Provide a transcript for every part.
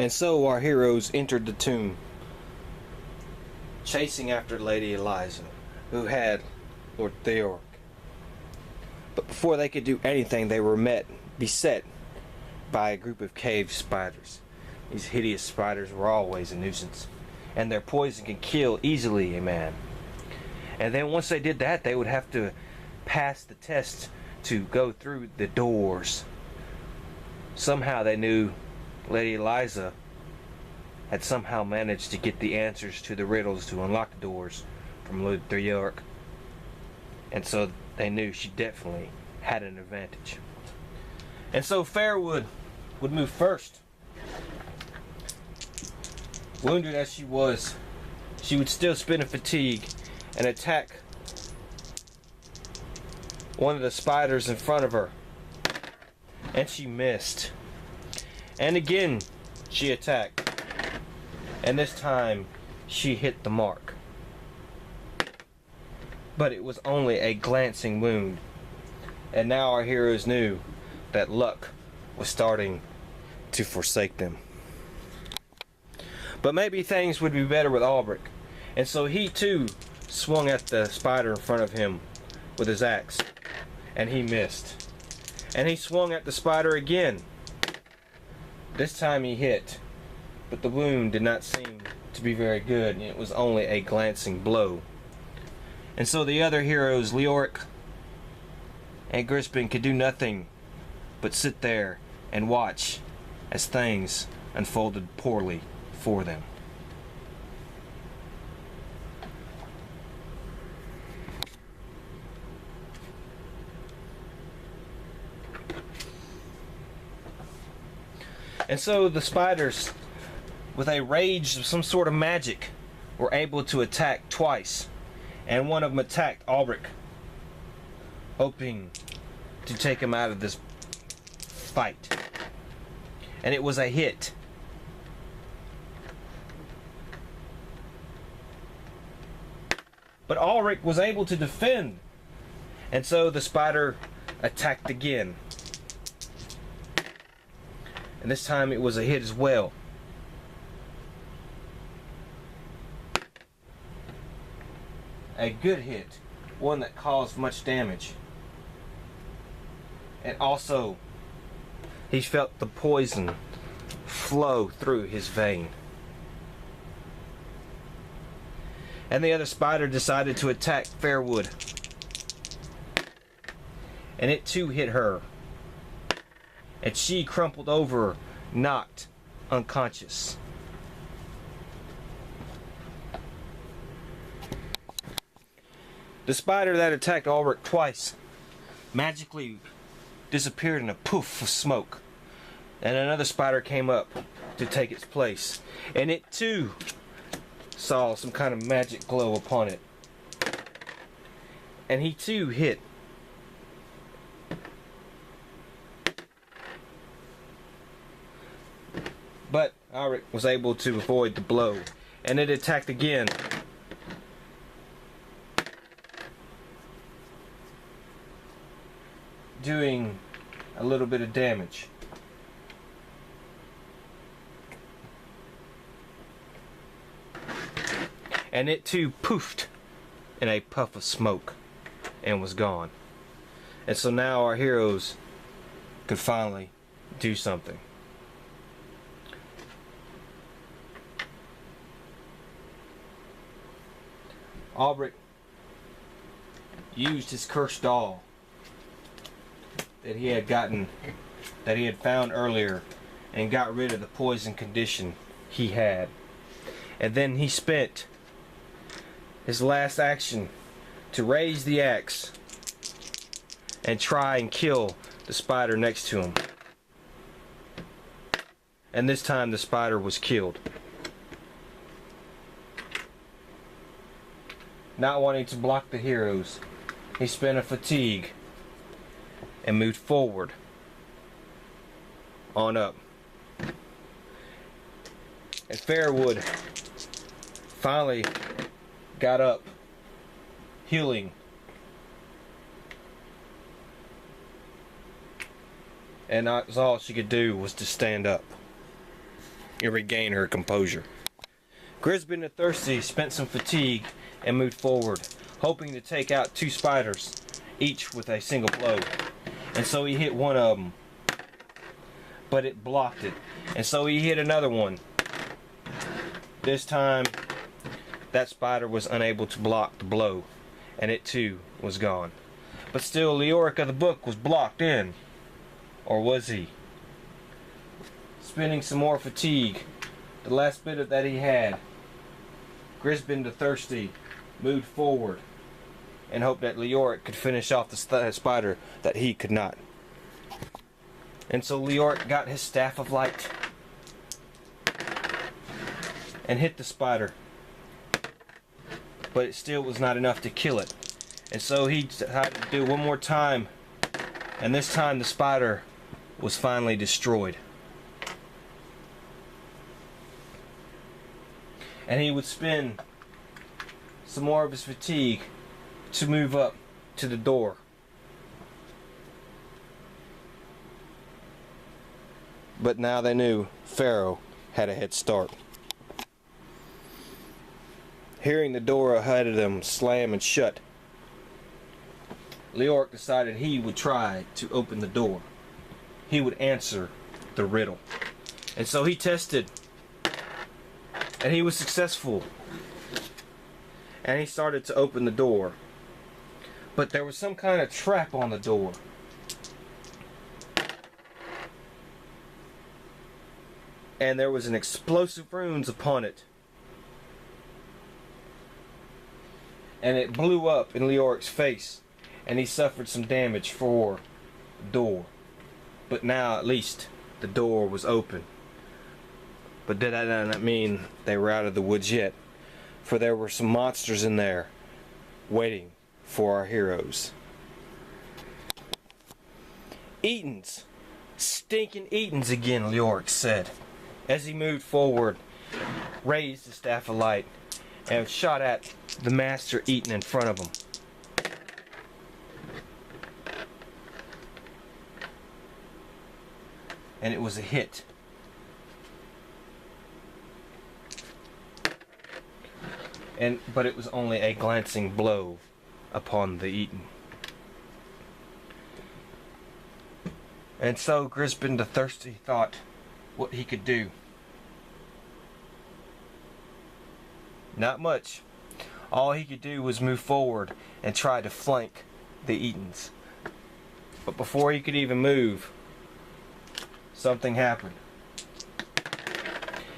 And so our heroes entered the tomb, chasing after Lady Eliza, who had Lord Theoric. But before they could do anything, they were beset by a group of cave spiders. These hideous spiders were always a nuisance, and their poison could kill easily a man. And then once they did that, they would have to pass the test to go through the doors. Somehow they knew Lady Eliza had somehow managed to get the answers to the riddles to unlock the doors from Lord Theoric. And so they knew she definitely had an advantage. And so Fairwood would move first. Wounded as she was, she would still spin a fatigue and attack one of the spiders in front of her. And she missed. And again, she attacked. And this time, she hit the mark. But it was only a glancing wound. And now our heroes knew that luck was starting to forsake them. But maybe things would be better with Albrecht. And so he too swung at the spider in front of him with his axe. And he missed. And he swung at the spider again. This time he hit. But the wound did not seem to be very good, and it was only a glancing blow. And so the other heroes, Leoric and Grispin, could do nothing but sit there and watch as things unfolded poorly for them. And so the spiders, with a rage of some sort of magic, were able to attack twice. And one of them attacked Albrecht, hoping to take him out of this fight. And it was a hit. But Albrecht was able to defend. And so the spider attacked again. And this time it was a hit as well. A good hit. One that caused much damage. And also, he felt the poison flow through his vein. And the other spider decided to attack Fairwood. And it too hit her. And she crumpled over, knocked unconscious. The spider that attacked Albrecht twice magically disappeared in a poof of smoke. And another spider came up to take its place. And it too saw some kind of magic glow upon it. And he too hit. But Albrecht was able to avoid the blow. And it attacked again. Doing a little bit of damage. And it too poofed in a puff of smoke and was gone. And so now our heroes could finally do something. Albrecht used his cursed doll that he had found earlier and got rid of the poison condition he had. And then he spent his last action to raise the axe and try and kill the spider next to him. And this time the spider was killed. Not wanting to block the heroes, he spent a fatigue and moved forward on up. And Fairwood finally got up, healing. And that's all she could do was to stand up. and regain her composure. Grisbin the Thirsty spent some fatigue and moved forward, hoping to take out 2 spiders, each with a single blow. And so he hit one of them, but it blocked it. And so he hit another one. This time, that spider was unable to block the blow, and it too was gone. But still, Leoric of the book was blocked in. Or was he? Spending some more fatigue, the last bit of that he had, Grisbin the Thirsty moved forward and hoped that Leoric could finish off the spider that he could not. And so Leoric got his staff of light and hit the spider, but it still was not enough to kill it. And so he decided to do it one more time, and this time the spider was finally destroyed. And he would spend some more of his fatigue to move up to the door. But now they knew Pharaoh had a head start. Hearing the door ahead of them slam and shut, Leoric decided he would try to open the door. He would answer the riddle. And so he tested, and he was successful. And he started to open the door. But there was some kind of trap on the door. And there was an explosive runes upon it. And it blew up in Leoric's face, and he suffered some damage for the door. But now at least the door was open. But did that not mean they were out of the woods yet? For there were some monsters in there waiting for our heroes. Eatons! Stinking Eatons again, Leoric said, as he moved forward, raised the staff of light, and shot at the master Eaton in front of him. And it was a hit. But it was only a glancing blow upon the Eaton. And so Grisbin the Thirsty thought what he could do. Not much. All he could do was move forward and try to flank the Eatons. But before he could even move, something happened.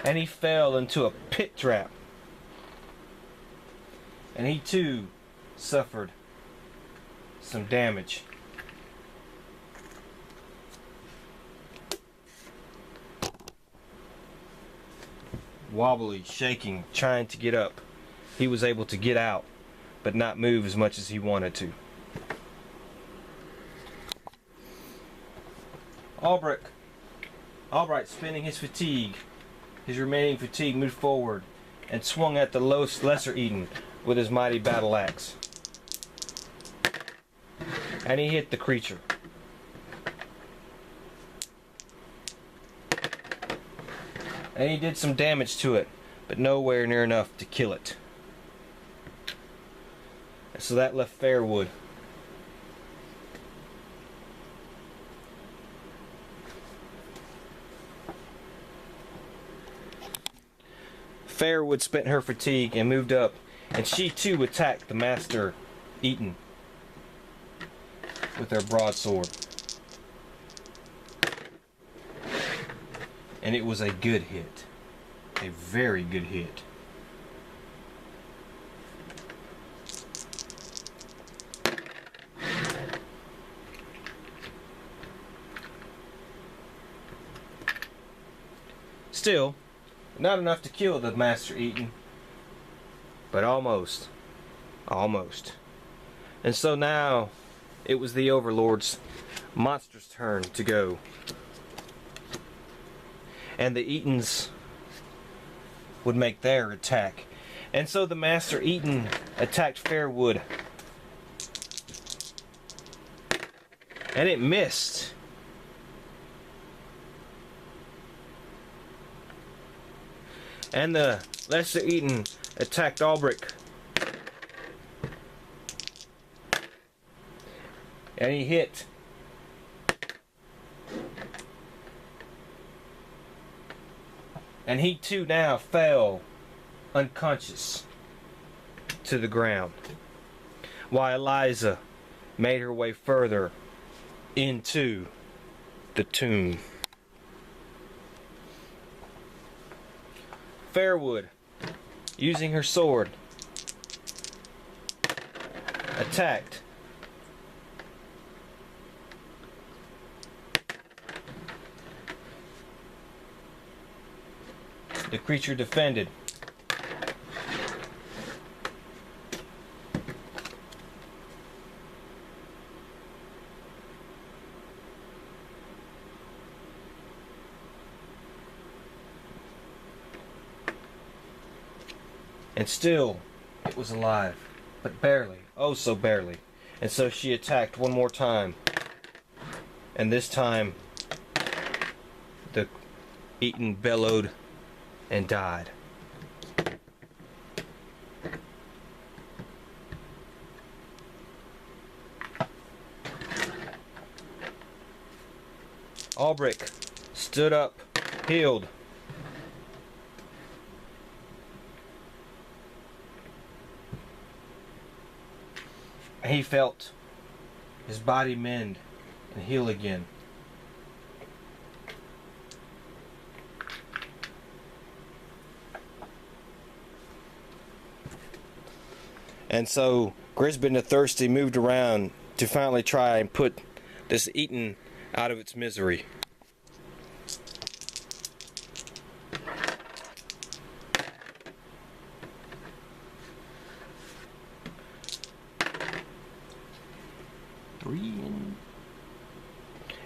And he fell into a pit trap. And he too suffered some damage. Wobbly, shaking, trying to get up. He was able to get out, but not move as much as he wanted to. Albright, spending his remaining fatigue, moved forward and swung at the lesser Eden with his mighty battle axe. And he hit the creature. And he did some damage to it, but nowhere near enough to kill it. And so that left Fairwood. Fairwood spent her fatigue and moved up, and she too attacked the master Eaton with her broadsword. And it was a good hit. A very good hit. Still, not enough to kill the Master Eaton, but almost. Almost. And so now, it was the Overlord's monster's turn to go. And the Eatons would make their attack. And so the Master Eaton attacked Fairwood. And it missed. And the lesser Eaton attacked Albrecht. And he hit. And he too now fell unconscious to the ground, while Eliza made her way further into the tomb. Fairwood, using her sword, attacked. The creature defended. And still, it was alive, but barely, oh so barely. And so she attacked one more time. And this time, the Eaton bellowed and died. Albrecht stood up, healed. He felt his body mend and heal again. And so Grisbin the Thirsty moved around to finally try and put this Eaton out of its misery.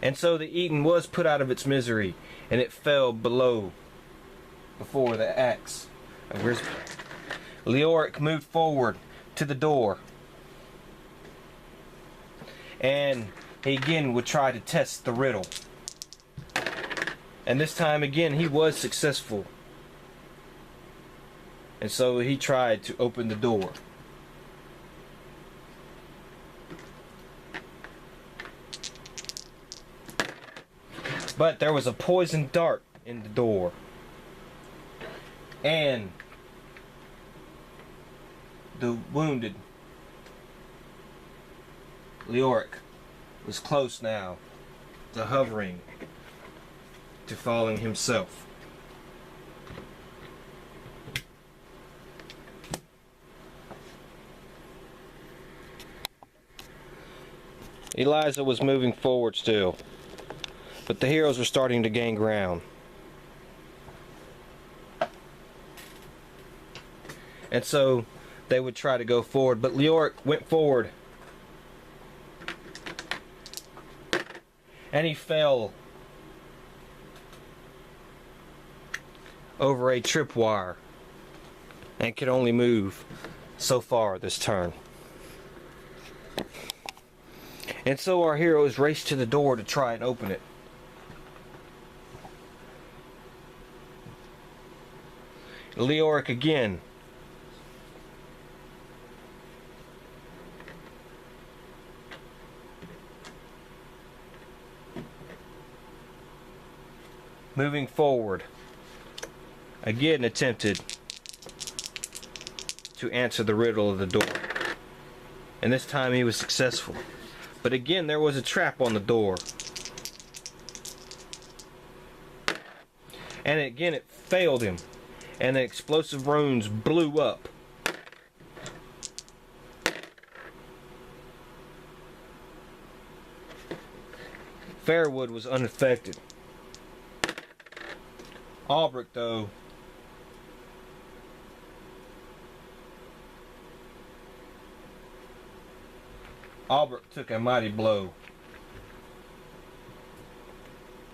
And so the Eaton was put out of its misery, and it fell below before the axe of Grisbin. Leoric moved forward to the door, and he again would try to test the riddle. And this time again he was successful. And so he tried to open the door. But there was a poisoned dart in the door. And the wounded Leoric was close now to hovering to falling himself. Eliza was moving forward still, but the heroes were starting to gain ground. And so they would try to go forward, but Leoric went forward. And he fell over a tripwire and could only move so far this turn. And so our heroes raced to the door to try and open it. Leoric again. Moving forward, again attempted to answer the riddle of the door. And this time he was successful. But again there was a trap on the door. And again it failed him. And the explosive runes blew up. Fairwood was unaffected. Albrecht, though, Albrecht took a mighty blow.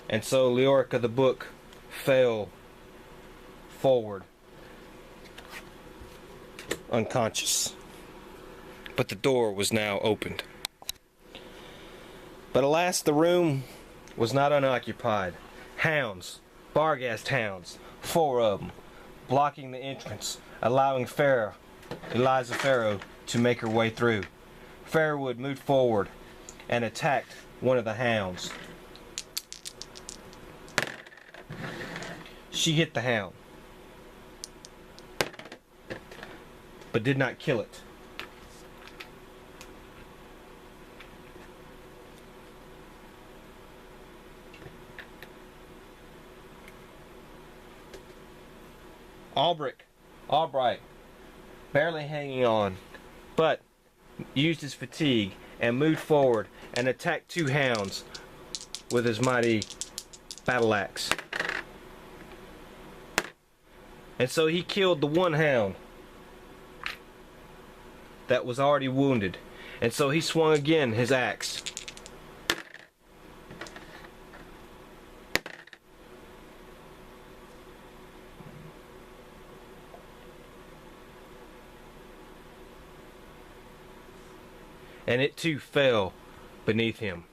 And so Leoric of the book fell forward, unconscious. But the door was now opened. But alas, the room was not unoccupied. Hounds, Barghast hounds, 4 of them, blocking the entrance, allowing Eliza Farrow to make her way through. Fairwood moved forward and attacked one of the hounds. She hit the hound, but did not kill it. Albright, barely hanging on, but used his fatigue and moved forward and attacked two hounds with his mighty battle axe. And so he killed the one hound that was already wounded. And so he swung again his axe. And it too fell beneath him.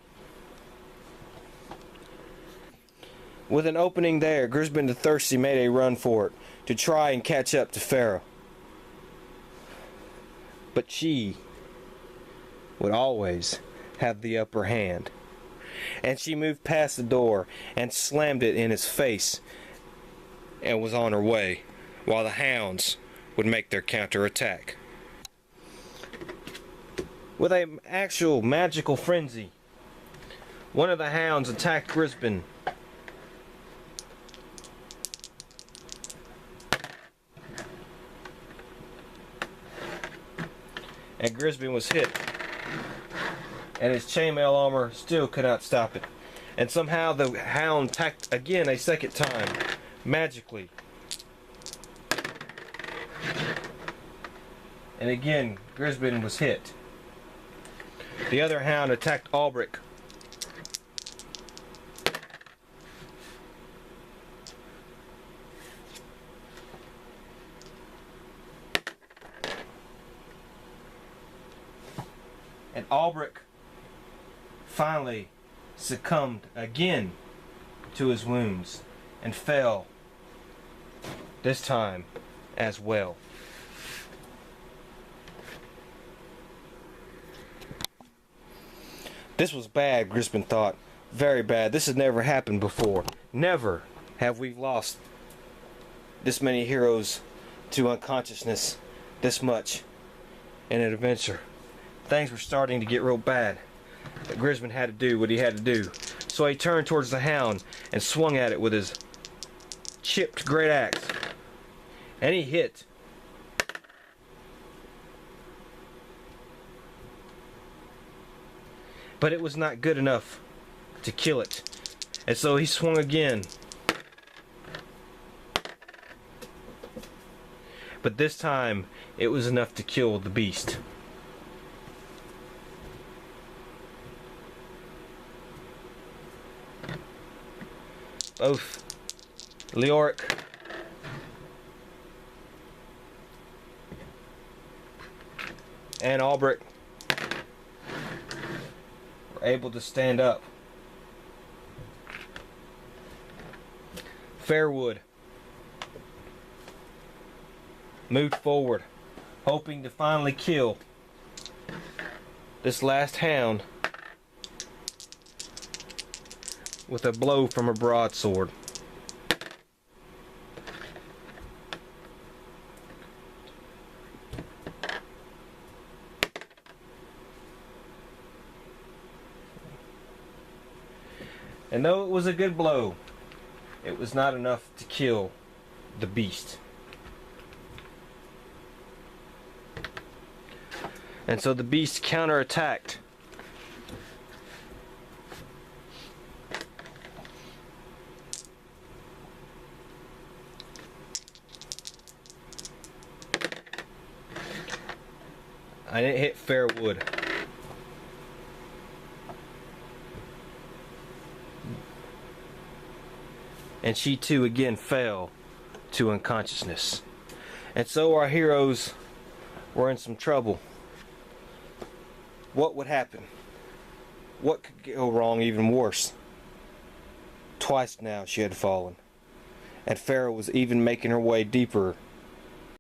With an opening there, Grisbin the Thirsty made a run for it to try and catch up to Farrow. But she would always have the upper hand. And she moved past the door and slammed it in his face and was on her way, while the hounds would make their counterattack. With an actual magical frenzy, one of the hounds attacked Grisbin. And Grisbin was hit, and his chainmail armor still could not stop it. And somehow the hound attacked again a second time, magically. And again, Grisbin was hit. The other hound attacked Albrick. And Albrick finally succumbed again to his wounds and fell, this time as well. This was bad, Grisbin thought. Very bad. This has never happened before. Never have we lost this many heroes to unconsciousness this much in an adventure. Things were starting to get real bad. But Grisbin had to do what he had to do. So he turned towards the hound and swung at it with his chipped great axe. And he hit. But it was not good enough to kill it. And so he swung again. But this time, it was enough to kill the beast. Both Leoric and Albrick were able to stand up. Fairwood moved forward, hoping to finally kill this last hound with a blow from her broadsword. And though it was a good blow, it was not enough to kill the beast. And so the beast counterattacked. And it hit Fairwood. And she too again fell to unconsciousness. And so our heroes were in some trouble. What would happen? What could go wrong even worse? Twice now she had fallen. and Pharaoh was even making her way deeper